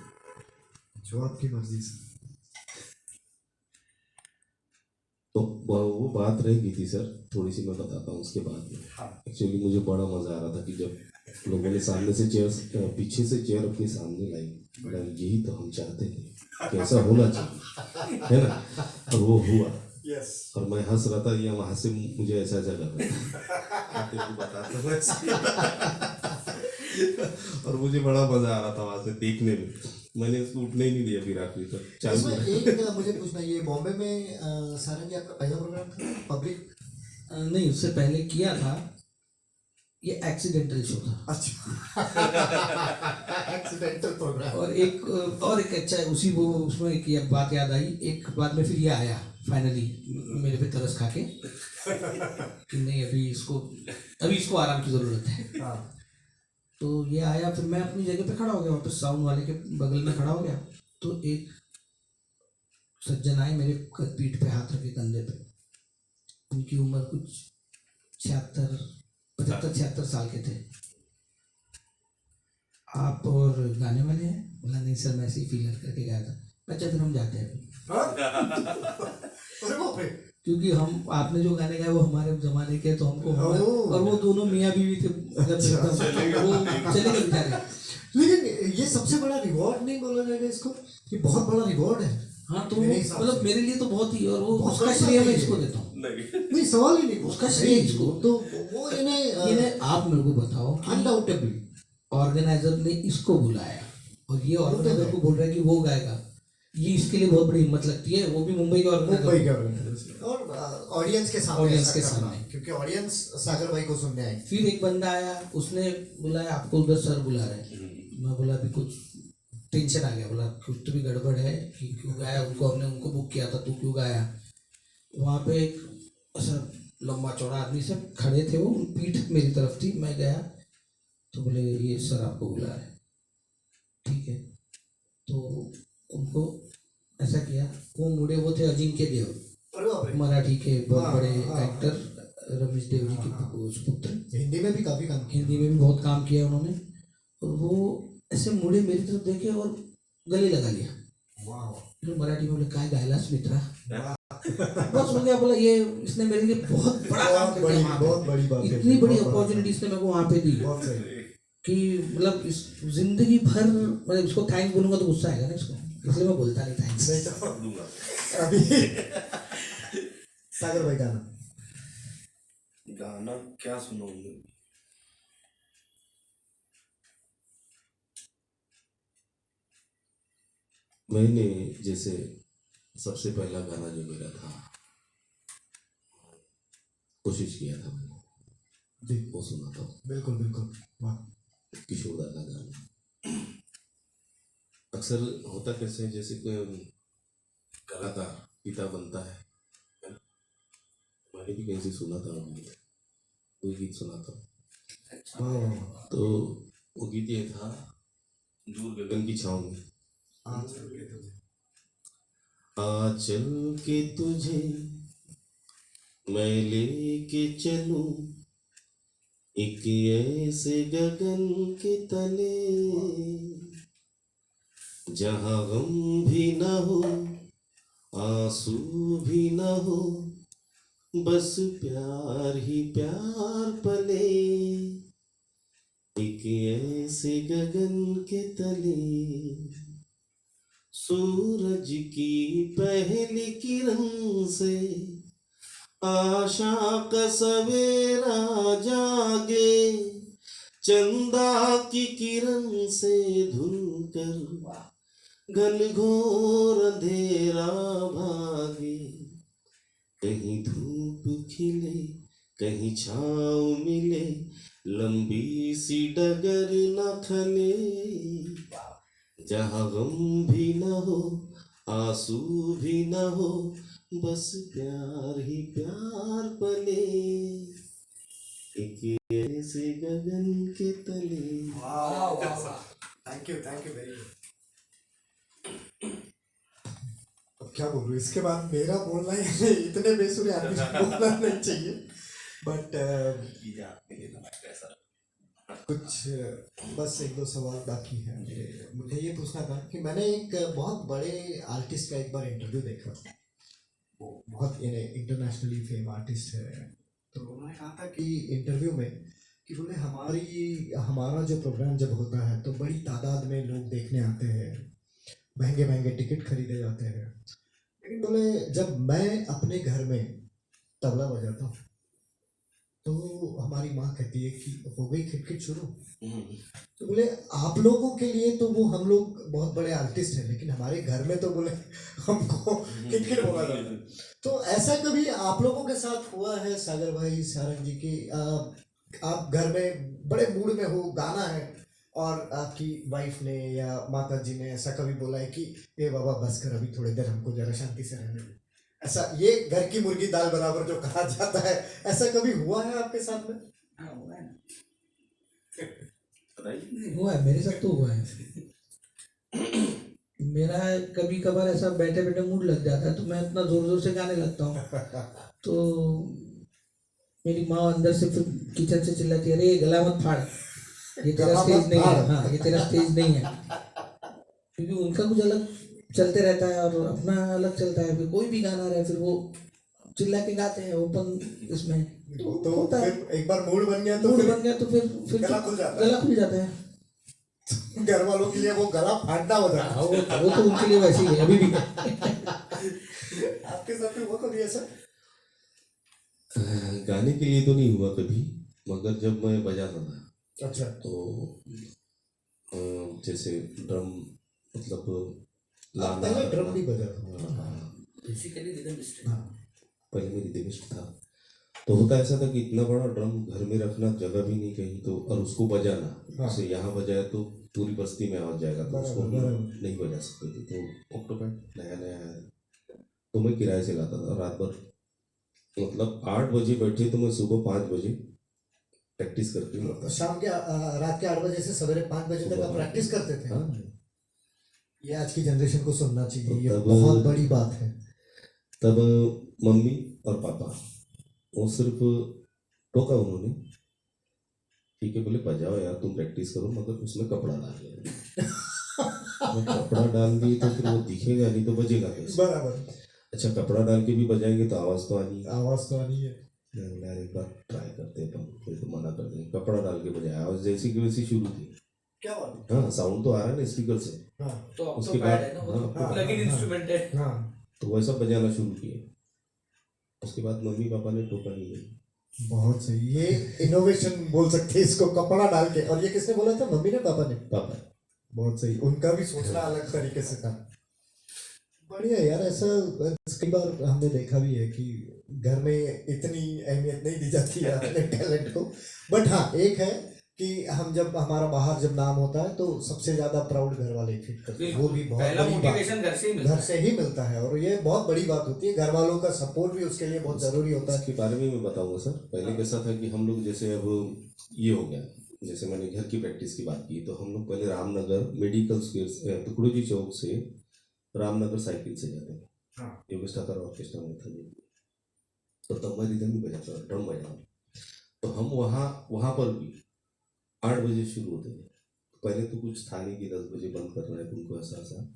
जो आपकी मर्जी से। तो वो बात रह गई थी सर, थोड़ी सी मैं बताता हूँ उसके बाद में। एक्चुअली मुझे बड़ा मज़ा आ रहा था कि जब लोगों ने सामने से चेयर, पीछे से चेयर अपने सामने लाई, बड़ा यही तो हम चाहते थे, कैसा होना चाहिए, है ना? और वो हुआ। यस। और मैं हंस रहा था, या वहाँ से मुझे ऐसा कर रहा था तेरे को बताता हूँ। और मुझे बड़ा मजा आ रहा था वहाँ से देखने में। मैंने इसको उठने ही नहीं दिया फिर आखिरी तक। इसमें एक मुझे पूछना, ये बॉम्बे में सारंगी आपका पहला प्रोग्राम था पब्लिक? नहीं, उससे पहले किया था, ये एक्सीडेंटल शो था। अच्छा। Accidental programme. और एक अच्छा है उसी वो, उसमें एक ये बात याद आई, एक बाद में फिर ये आया फाइनली मेरे पे तरस खा के कि नहीं अभी इसको आराम की ज़रूरत है। हाँ। तो ये आया, फिर मैं अपनी जगह पे खड़ा हो गया, वापस साउंड वाले के बगल में खड़ा हो गया। तो एक सज्जन आए, मेरे पीठ पे हाथ रखे कंधे पे, उनकी उम्र कुछ 75-76 साल के थे। आप और गाने वाले हैं? बोला नहीं सर, मैं ऐसे ही फीलर करके गया था। अच्छा फिर हम जाते हैं अभी। क्योंकि हम आपने जो गाने गाए वो हमारे जमाने के, तो हमको और वो दोनों मियाँ बीवी थे, मतलब वो चले गए बेचारे। लेकिन ये सबसे बड़ा रिवॉर्ड नहीं बोला जाएगा इसको? ये बहुत बड़ा रिवॉर्ड है। हाँ तो मतलब मेरे लिए तो बहुत ही, और वो बहुत उसका अच्छा श्रेय मैं है। इसको देता हूँ। नहीं सवाल ही नहीं, उसका श्रेय इसको। तो वो इन्हें आप मेरे को बताओ कि अनडाउटेबली ऑर्गेनाइजर ने इसको बुलाया और ये ऑर्गेनाइजर को बोल रहा है कि वो गाएगा, ये इसके लिए बहुत बड़ी हिम्मत लगती है। वो भी मुंबई के ऑर्गेनाइजर और ऑडियंस के सामने, ऑडियंस के सामने, क्योंकि ऑडियंस सागर भाई को सुनने आई। फिर एक बंदा आया, उसने बुलाया, आपको उधर सर बुला रहे हैं, मैं बोला अभी कुछ टेंशन आ गया, बोला कुछ तो भी गड़बड़ है कि क्यों गाया, उनको हमने उनको बुक किया था, तू क्यों गाया। वहाँ पे एक ऐसा लंबा चौड़ा आदमी सब खड़े थे, वो पीठ मेरी तरफ थी, मैं गया तो बोले ये सर आपको बुला रहे। ठीक है, तो उनको ऐसा किया, वो मुड़े, वो थे अजिंक्य देव, अरे बाप रे, मराठी के बहुत हाँ, बड़े हाँ, एक्टर, रमेश देव जी के पुत्र। हिंदी में भी काफी काम किया। हिंदी में भी बहुत काम किया उन्होंने। और वो ऐसे मुड़े मेरी तरफ देखे और गले लगा लिया। वाह फिर मराठी में बोले काय गायलास मित्रा, बस हो गया। बोला ये इसने मेरे लिए बहुत बड़ा काम कर दिया वहाँ पे। बहुत बड़ी बात है, इतनी बड़ी बहुत बड़ा अपॉर्चुनिटी इसने मेरे को वहाँ पे दी बहुत सही। कि मतलब इस जिंदगी भर, मतलब इसको थैंक्स बोलूंगा तो गुस्सा आएगा ना इसको, इसलिए मैं बोलता नहीं थैंक्स। नहीं तो अभी सागर भाई गाना गाना क्या सुनाऊंगा? मैंने जैसे सबसे पहला गाना जो मेरा था, कोशिश किया था मैंने, जी वो सुना था, बिल्कुल बिल्कुल, वाह किशोर दा का गाना। अक्सर होता कैसे है, जैसे कोई कलाकार पिता बनता है ना? मैंने भी कहीं से सुना था, कोई गीत सुना था, वाह वाह वाह। तो वो गीत ये था, दूर गगन की छाँव में, आज चल के तुझे, आ चल के तुझे मैं लेके चलूं एक ऐसे गगन के तले, जहाँ गम भी न हो आंसू भी न हो, बस प्यार ही प्यार पले, एक ऐसे गगन के तले, सूरज की पहली किरण से आशा का सवेरा जागे, चंदा की किरण से धुलकर घनघोर अंधेरा भागे, कहीं धूप खिले कहीं छाँव मिले, लंबी सी डगर न खले, जहाँ गम भी न हो आंसू भी न हो, बस प्यार ही प्यार पले, एक ऐसे गगन के तले। Thank you very much. अब क्या बोलूं इसके बाद, मेरा बोलना ही इतने बेसुरे आदमी को बोलना नहीं चाहिए, बट कुछ बस एक दो सवाल बाकी है मेरे। मुझे ये पूछना था कि मैंने एक बहुत बड़े आर्टिस्ट का एक बार इंटरव्यू देखा, वो बहुत इंटरनेशनली फेम आर्टिस्ट है, तो उन्होंने कहा था कि इंटरव्यू में कि बोले हमारा जो प्रोग्राम जब होता है तो बड़ी तादाद में लोग देखने आते हैं, महंगे महंगे टिकट खरीदे जाते हैं, लेकिन बोले जब मैं अपने घर में तबला बजाता हूँ तो हमारी माँ कहती है कि हो गई खिटखिट शुरू। तो बोले आप लोगों के लिए तो वो हम लोग बहुत बड़े आर्टिस्ट हैं, लेकिन हमारे घर में तो बोले हमको खिटखिट बोला जाता है। तो ऐसा कभी आप लोगों के साथ हुआ है सागर भाई, सारंग जी की, आप घर में बड़े मूड में हो, गाना है और आपकी वाइफ ने या माता जी ने ऐसा कभी बोला है कि ए बाबा बस कर, अभी थोड़ी देर हमको जरा शांति से रहने दो, ऐसा ये घर की मुर्गी दाल बराबर जो कहा जाता है, ऐसा कभी हुआ है आपके साथ में? हाँ हुआ है ना, हुआ है, मेरे साथ तो हुआ है। मेरा कभी कभार ऐसा बैठे बैठे मूड लग जाता है तो मैं इतना जोर जोर से गाने लगता हूँ, तो मेरी माँ अंदर से फिर किचन से चिल्लाती है, अरे गला मत फाड़, ये तेरा स्टेज नहीं है। हाँ, ये तेरा स्टेज नहीं है, क्योंकि उनका कुछ अलग चलते रहता है और अपना अलग चलता है। फिर कोई भी गाना रहे फिर वो चिल्ला के गाते हैं ओपन इसमें, तो होता है। फिर एक बार मूड बन गया तो मूड फिर बन गया तो फिर गला खुल जाता है। गला खुल जाता है। घर वालों के लिए वो गला फाड़ना होता है। हाँ, वो तो उनके लिए वैसे ही है अभी भी। आपके साथ में हुआ कभी ऐसा? गाने के लिए तो नहीं हुआ कभी, मगर जब मैं बजाता था अच्छा, तो जैसे ड्रम, मतलब आप पहले ड्रम भी बजाते हो? बेसिकली रिदमिस्ट है। हाँ, पहले मैं रिदमिस्ट था, तो होता ऐसा था कि इतना बड़ा ड्रम घर में रखना, जगह भी नहीं कहीं, तो और उसको बजाना, हाँ। जैसे यहाँ बजाया तो पूरी बस्ती में आवाज जाएगा, तो उसको हम बराबर। नहीं बजा सकते थे। तो ऑक्टोपैड नया नया है, तो मैं किराए से लाता था रात भर। मतलब 8 बजे बैठे तो मैं सुबह 5 बजे प्रैक्टिस करके लौटा। शाम के रात के 8 बजे से सवेरे 5 बजे तक सुबह आप प्रैक्टिस करते थे। हाँ। ये आज की जनरेशन को सुनना चाहिए, तो ये तब- बहुत बड़ी बात है। तब मम्मी और पापा वो सिर्फ टोका उन्होंने, ठीक है बोले बजाओ यार तुम प्रैक्टिस करो, मगर उसमें कपड़ा डाल दिया। मैं कपड़ा डाल दिए तो फिर वो दिखेगा नहीं तो बजेगा कैसे। बराबर, अच्छा कपड़ा डाल के भी बजाएंगे तो आवाज तो आनी है। आवाज तो आनी है। मैं बोला, यार एक बार ट्राई करते हैं, फिर तो मना कर देंगे। कपड़ा डाल के बजाया, आवाज जैसी की वैसी शुरू थी। क्या बात है। हाँ साउंड तो आ रहा है ना स्पीकर से। हाँ तो उसके ऑक्टोपैड बाद है ना, वो हाँ, तो प्लग इन इंस्ट्रूमेंट है। हाँ तो वैसा बजाना शुरू किया। उसके बाद मम्मी पापा ने टोका नहीं दिया। बहुत सही, ये इनोवेशन बोल सकते हैं इसको, कपड़ा डाल के। और ये किसने बोला था, मम्मी ने पापा ने? पापा बहुत सही, उनका भी सोचना अलग तरीके से था। बढ़िया यार, ऐसा कई बार हमने देखा भी है कि घर में इतनी अहमियत नहीं दी जाती है अपने टैलेंट को। बट हाँ एक है कि हम जब हमारा बाहर जब नाम होता है तो सबसे ज्यादा प्राउड घर वाले ही फील करते हैं, वो भी बहुत पहला बड़ी बात, मोटिवेशन घर से ही मिलता घर से ही मिलता है। और ये बहुत बड़ी बात होती है, घर वालों का सपोर्ट भी उसके लिए बहुत जरूरी होता है। इसके बारे में मैं बताऊंगा सर। पहले कैसा था कि हम लोग जैसे अब ये हो गया, जैसे मैंने घर की प्रैक्टिस की बात की, तो हम लोग पहले रामनगर मेडिकल स्क्वायर टुकड़ू जी चौक से रामनगर साइकिल से जाते थे। हाँ। योगेश ठाकर ऑर्केस्ट्रा में था ये। तो तब मैं रिदम भी बजाता था, ड्रम बजाता। तो हम वहाँ पर भी 8 बजे शुरू होते थे। पहले तो कुछ था नहीं कि 10 बजे बंद करना है तुमको, ऐसा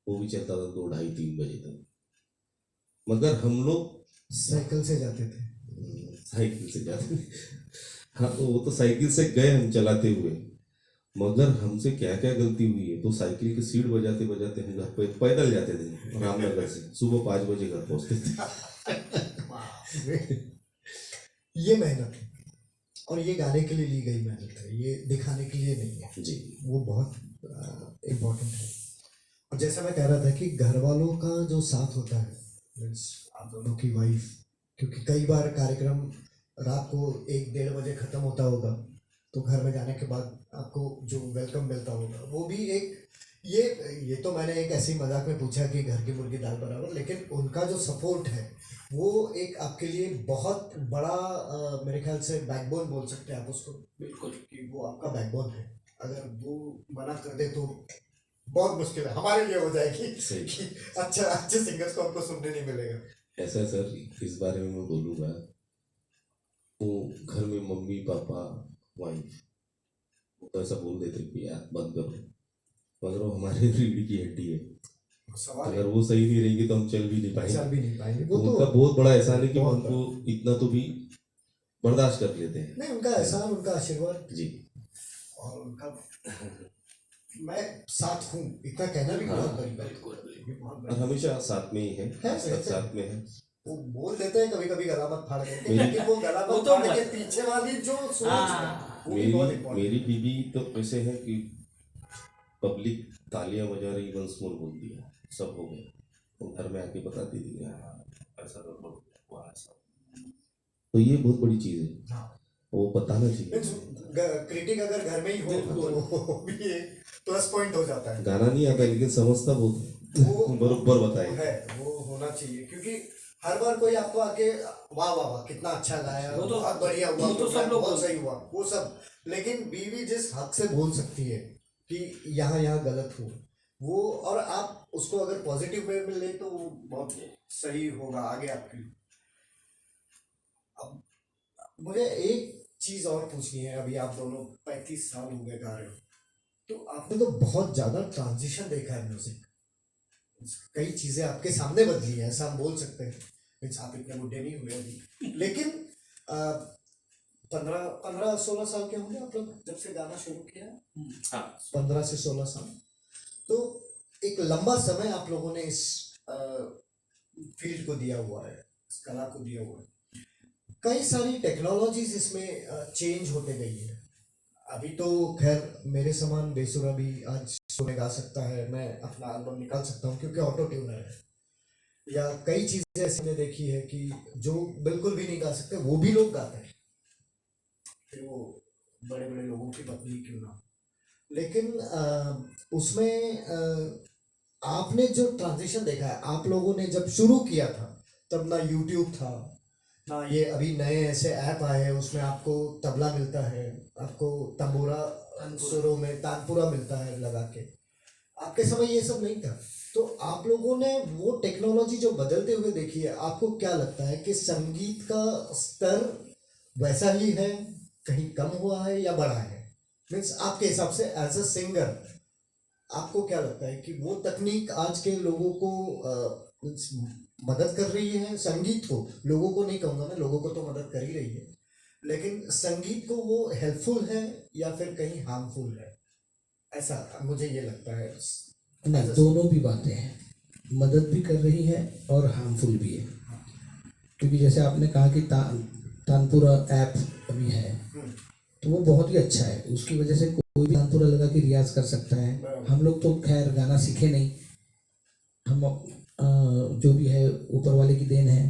वो भी चलता था 2, 2:30, 3 बजे तक। मगर हम लोग साइकिल से जाते थे। साइकिल से जाते थे। हाँ तो वो तो साइकिल से गए हम चलाते हुए, मगर हमसे क्या क्या गलती हुई है। तो साइकिल की सीट बजाते बजाते हम घर पे पैदल जाते थे रामनगर से, सुबह 5 बजे घर पहुंचते थे। ये मेहनत है, और ये गाने के लिए ली गई मेहनत है, ये दिखाने के लिए नहीं है जी वो बहुत इम्पोर्टेंट है। और जैसा मैं कह रहा था कि घर वालों का जो साथ होता है, मीन्स आप दोनों की वाइफ, क्योंकि कई बार कार्यक्रम रात को 1-1:30 बजे ख़त्म होता होगा, तो घर में जाने के बाद आपको जो वेलकम मिलता होगा वो भी एक, ये तो मैंने एक ऐसे ही मजाक में पूछा कि घर की मुर्गी दाल बराबर, लेकिन उनका जो सपोर्ट है वो एक आपके लिए बहुत बड़ा मेरे ख्याल से बैकबोन बोल सकते हैं आप उसको। बिल्कुल। कि वो आपका बैकबोन है, अगर वो मना कर दे तो बहुत मुश्किल है हमारे लिए हो जाएगी सही। कि अच्छा अच्छे सिंगर्स को हमको सुनने नहीं मिलेगा। ऐसा सर इस बारे में मैं बोलूँगा, वो घर में मम्मी पापा वाइफ तो ऐसा बोल देते कि यार बंद करो, मगर वो हमारे रीढ़ की हड्डी है। सवाल अगर वो सही नहीं रहेंगी तो हम चल भी नहीं पाएंगे। चल भी नहीं पाएंगे, तो वो उनका तो बहुत बड़ा एहसान है कि बहुत हमको इतना तो भी बर्दाश्त कर लेते हैं। नहीं, उनका एहसान, उनका आशीर्वाद जी। और उनका मैं साथ हूँ इतना कहना भी बहुत बड़ी बात है, ये बहुत और बड़ी हमेशा साथ में ही है, है, आज तक साथ में है। वो बोल देते हैं कभी कभी गला मत फाड़ देते, मेरी- लेकिन वो गला वो मत तो फाड़ के मत- पीछे वाली जो सोच हाँ। है वो भी बहुत इम्पोर्टेंट। मेरी बीवी तो ऐसे है कि पब्लिक तालियां बजा रही, वंस मोर बोल दिया, सब हो गया। वो घर में आके बताती थी "हाँ, ऐसा करो, वो ऐसा।" तो ये बहुत बड़ी चीज़ है, हाँ। वो बताना चाहिए। क्रिटिक अगर घर में ही हो बिल्कुल। तो वो भी एक प्लस पॉइंट हो जाता है। गाना नहीं आता लेकिन समझता बहुत है, वो बरोबर बताए। है, वो होना चाहिए, क्योंकि हर बार कोई आपको आके वाह वाह वाह कितना अच्छा गाया, वो तो- बहुत बढ़िया हुआ, वो तो सब लोग बहुत सही हुआ, वो सब। लेकिन बीवी जिस हक से बोल सकती है कि यहाँ यहाँ गलत हो वो, और आप उसको अगर पॉजिटिव वे में ले तो वो बहुत सही होगा आगे आपके लिए। अब मुझे एक चीज और पूछनी है, अभी आप दोनों 35 साल हो गए गा रहे हो, तो आपने तो बहुत ज्यादा ट्रांजिशन देखा है म्यूजिक, कई चीजें आपके सामने बदली है, ऐसा हम बोल सकते हैं। मीन्स आप इतने बुढ़े नहीं हुए अभी, लेकिन 15-16 साल के होंगे आप लोग जब से गाना शुरू किया। हाँ 15 से 16 साल, तो एक लंबा समय आप लोगों ने इस फील्ड को दिया हुआ है, इस कला को दिया हुआ है। कई सारी टेक्नोलॉजीज इसमें चेंज होते गई है। अभी तो खैर मेरे समान बेसुरा भी आज सुने गा सकता है, मैं अपना एल्बम निकाल सकता हूँ क्योंकि ऑटो ट्यूनर है, या कई चीजें ऐसी मैंने देखी है कि जो बिल्कुल भी नहीं गा सकते वो भी लोग गाते हैं, फिर वो बड़े बड़े लोगों की पत्नी क्यों ना। लेकिन उसमें आपने जो ट्रांजिशन देखा है, आप लोगों ने जब शुरू किया था तब ना यूट्यूब था, ना ये अभी नए ऐसे ऐप आए हैं उसमें आपको तबला मिलता है, आपको तंबूरा सुरों में तानपुरा मिलता है लगा के। आपके समय ये सब नहीं था। तो आप लोगों ने वो टेक्नोलॉजी जो बदलते हुए देखी है, आपको क्या लगता है कि संगीत का स्तर वैसा ही है, कहीं कम हुआ है या बढ़ा है? मीन्स आपके हिसाब से एज अ सिंगर आपको क्या लगता है कि वो तकनीक आज के लोगों को मीन्स मदद कर रही है? संगीत को, लोगों को नहीं कहूँगा मैं, लोगों को तो मदद कर ही रही है, लेकिन संगीत को वो हेल्पफुल है या फिर कहीं हार्मफुल है? ऐसा मुझे ये लगता है। नहीं, दोनों भी बातें हैं, मदद भी कर रही है और हार्मफुल भी है। क्योंकि जैसे आपने कहा कि तानपुरा ऐप अभी है, तो वो बहुत ही अच्छा है। उसकी वजह से कोई भी तानपुरा लगा के रियाज कर सकता है। हम लोग तो खैर गाना सीखे नहीं, हम जो भी है ऊपर वाले की देन है,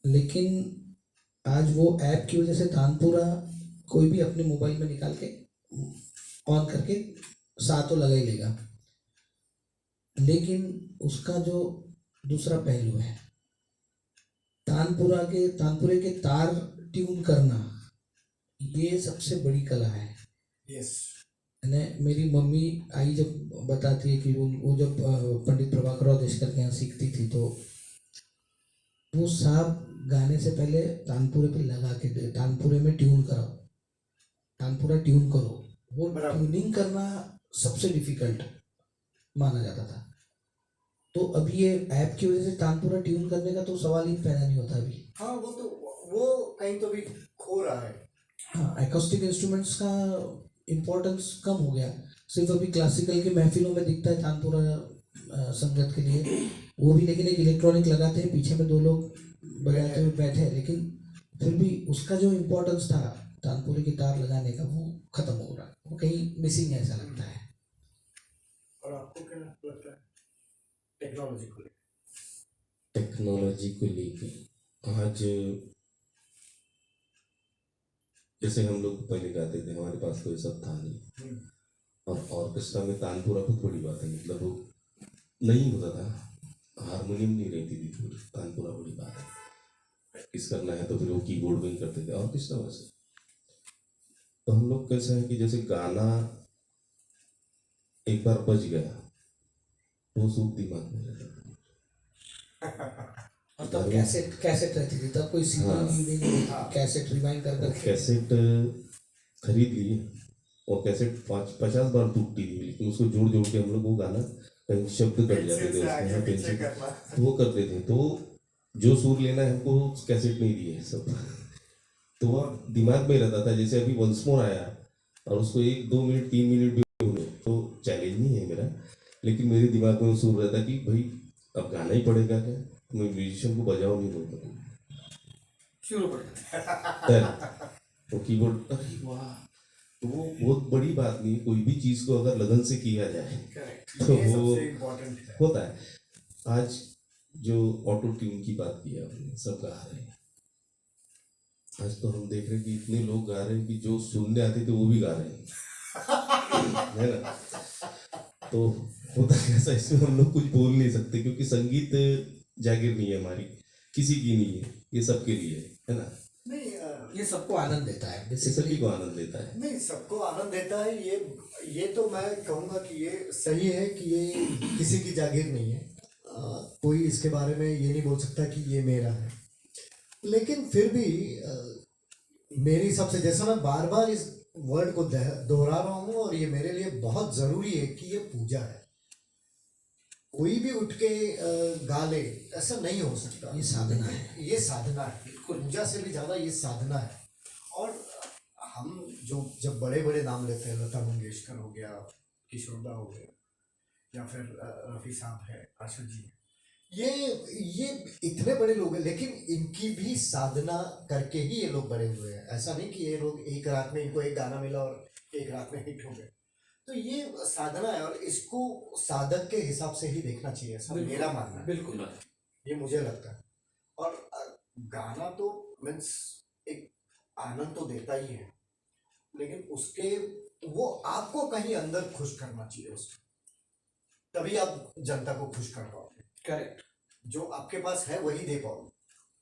लेकिन आज वो ऐप की वजह से तानपुरा कोई भी अपने मोबाइल में निकाल के ऑन करके सा तो लगा ही लेगा। लेकिन उसका जो दूसरा पहलू है, तानपुरे के तार ट्यून करना, ये सबसे बड़ी कला है। यस। ने मेरी मम्मी आई जब बताती है कि वो जब पंडित प्रभाकरराव देशकर के यहाँ सीखती थी, तो वो साहब गाने से पहले तानपुरे पे लगा के दे, तानपुरे में ट्यून कराओ, तानपुरा ट्यून करो। वो ट्यूनिंग करना सबसे डिफिकल्ट माना जाता था। तो अभी ये ऐप की वजह से तानपुरा ट्यून करने का तो सवाल ही पैदा नहीं होता अभी। हाँ, वो कहीं तो भी खो रहा है। हाँ, एकॉस्टिक इंस्ट्रूमेंट्स का इम्पोर्टेंस कम हो गया। सिर्फ अभी क्लासिकल के महफिलों में दिखता है तानपुरा संगत के लिए, वो भी लेकिन एक इलेक्ट्रॉनिक लगाते हैं, पीछे में दो लोग बजाते हुए बैठे हैं, लेकिन फिर भी उसका जो इम्पोर्टेंस था तानपुरे की तार लगाने का, वो खत्म हो रहा है, वो कहीं मिसिंग है ऐसा लगता है। और आपको क्या लगता है टेक्नोलॉजी को लेकर? टेक्नोलॉजी को लेकर आज जैसे हम लोग पहले गाते थे, हमारे पास तो ये सब था नहीं, और ऑर्केस्ट्रा में तानपुरा बहुत बड़ी बात है। मतलब वो नहीं होता था, हारमोनियम नहीं रहती थी, पूरी तानपुरा बड़ी बात है। प्रैक्टिस करना है तो फिर वो कीबोर्ड में ही करते थे ऑर्केस्ट्रा वैसे। तो हम लोग कैसा है कि जैसे गाना एक बार बज गया, वो सूख दिमाग में रहता था। और तब कैसेट रहती थी, तब कोई सीडी नहीं थी, कैसेट रिवाइंड कर करके कैसेट खरीद लिए, और कैसेट 50 बार टूटती थी, लेकिन उसको जोड़ जोड़ के हम लोग वो गाना कहीं शब्द कट जाते थे उसमें, पेंसिल तो वो करते थे। तो जो सुर लेना है हमको कैसेट नहीं दिए सब, तो वो दिमाग में रहता था। जैसे अभी वंस मोर आया और उसको 1 2 मिनट 3 मिनट भी होने, तो चैलेंज नहीं है मेरा, लेकिन मेरे दिमाग में वो सुर रहता कि भाई अब गाना ही पड़ेगा क्या, मैं म्यूजिशियन को बजाओ नहीं बोलता शुरू कर तो कीबोर्ड, अरे वाह। तो वो बहुत बड़ी बात नहीं, कोई भी चीज को अगर लगन से किया जाए तो वो होता है। आज जो ऑटो ट्यून की बात की आपने, सब गा रहे हैं। आज तो हम देख रहे हैं कि इतने लोग गा रहे हैं कि जो सुनने आते थे वो भी गा रहे हैं, है ना। तो होता कैसा, इसमें हम लोग कुछ बोल नहीं सकते, क्योंकि संगीत जागीर नहीं है हमारी, किसी की नहीं है, ये सबके लिए है ना। नहीं, ये सबको आनंद देता है, इससे सभी को आनंद देता है। नहीं, सबको आनंद देता है, ये तो मैं कहूँगा कि ये सही है कि ये किसी की जागीर नहीं है। कोई इसके बारे में ये नहीं बोल सकता कि ये मेरा है। लेकिन फिर भी मेरे हिसाब से, जैसा मैं बार बार इस वर्ड को दोहरा रहा हूँ, और ये मेरे लिए बहुत ज़रूरी है कि ये पूजा है। कोई भी उठ के गा ले, ऐसा नहीं हो सकता। ये साधना है, ये साधना है, पूजा से भी ज़्यादा ये साधना है। और हम जो जब बड़े बड़े नाम लेते हैं, लता मंगेशकर हो गया, किशोरदा हो गया, या फिर रफ़ी साहब है, आशा जी है, ये इतने बड़े लोग हैं, लेकिन इनकी भी साधना करके ही ये लोग बड़े हुए हैं। ऐसा नहीं कि ये लोग एक रात में इनको एक गाना मिला और एक रात में हिट हो गए। तो ये साधना है, और इसको साधक के हिसाब से ही देखना चाहिए, ऐसा मेरा मानना है। बिल्कुल ये मुझे लगता है। और गाना तो मीन्स एक आनंद तो देता ही है, लेकिन उसके वो आपको कहीं अंदर खुश करना चाहिए उसको, तभी आप जनता को खुश कर पाओगे। करेक्ट, जो आपके पास है वही दे पाओगे।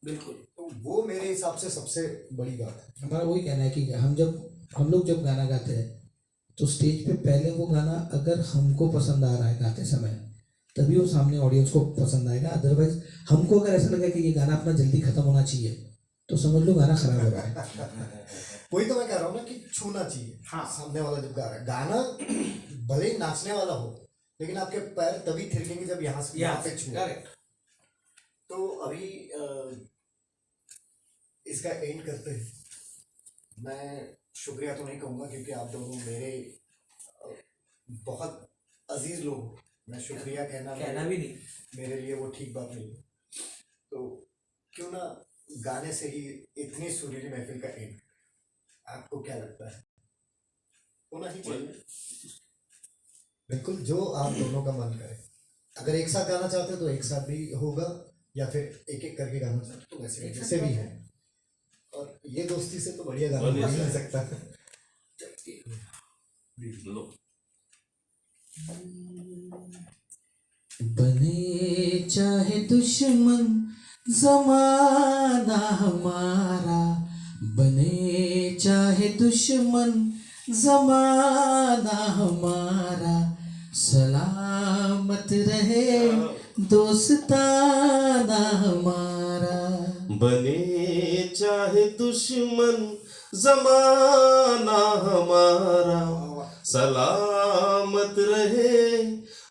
बिल्कुल। तो वो मेरे हिसाब से सबसे बड़ी बात है। हमारा वही कहना है कि हम लोग जब गाना गाते हैं तो स्टेज पे पहले वो गाना अगर हमको पसंद आ रहा है गाते समय, तभी वो सामने ऑडियंस को पसंद आएगा। अदरवाइज हमको अगर ऐसा लगा कि ये गाना अपना जल्दी खत्म होना चाहिए तो समझ लो गाना खराब हो रहा है। वही तो मैं कह रहा हूँ ना कि छूना चाहिए। हाँ। सामने वाला जब गा रहा है, गाना भले ही नाचने वाला हो, लेकिन आपके पैर तभी थिरकेंगे जब यहाँ से यहाँ पे छू। करेक्ट। तो अभी इसका एंड करते हैं। मैं शुक्रिया तो नहीं कहूँगा क्योंकि आप दोनों मेरे बहुत अजीज लोग हो। मैं शुक्रिया कहना भी नहीं। मेरे लिए वो ठीक बात नहीं है। तो क्यों ना गाने से ही इतनी सुरीली महफिल का एंड, आपको क्या लगता है? होना ही चाहिए। बिल्कुल, जो आप दोनों का मन करे। अगर एक साथ गाना चाहते हो तो एक साथ भी होगा, या फिर एक एक करके गाना चाहते हो तो वैसे जैसे भी है। और ये दोस्ती से तो बढ़िया गाना बढ़िया नहीं है। मिल सकता। लो। बने चाहे दुश्मन जमाना हमारा, बने चाहे दुश्मन जमाना हमारा, सलामत रहे दोस्ताना हमारा। बने चाहे दुश्मन जमाना हमारा, सलामत रहे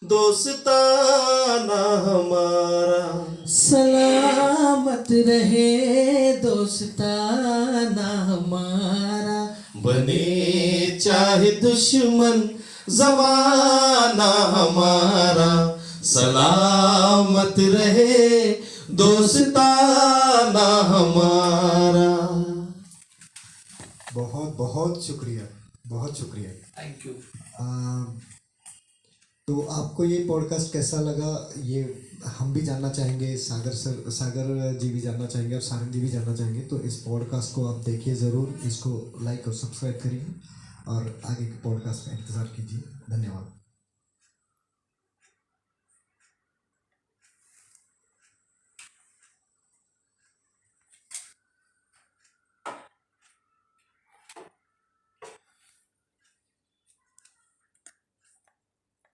दोस्ताना हमारा। सलामत रहे दोस्ताना हमारा। बने चाहे दुश्मन जमाना हमारा, सलामत रहे दोस्ताना हमारा। बहुत बहुत शुक्रिया, बहुत शुक्रिया। Thank you. तो आपको ये पॉडकास्ट कैसा लगा, ये हम भी जानना चाहेंगे, सागर जी भी जानना चाहेंगे और सारंग जी भी जानना चाहेंगे। तो इस पॉडकास्ट को आप देखिए ज़रूर, इसको लाइक और सब्सक्राइब करिए और आगे के पॉडकास्ट का इंतज़ार कीजिए। धन्यवाद।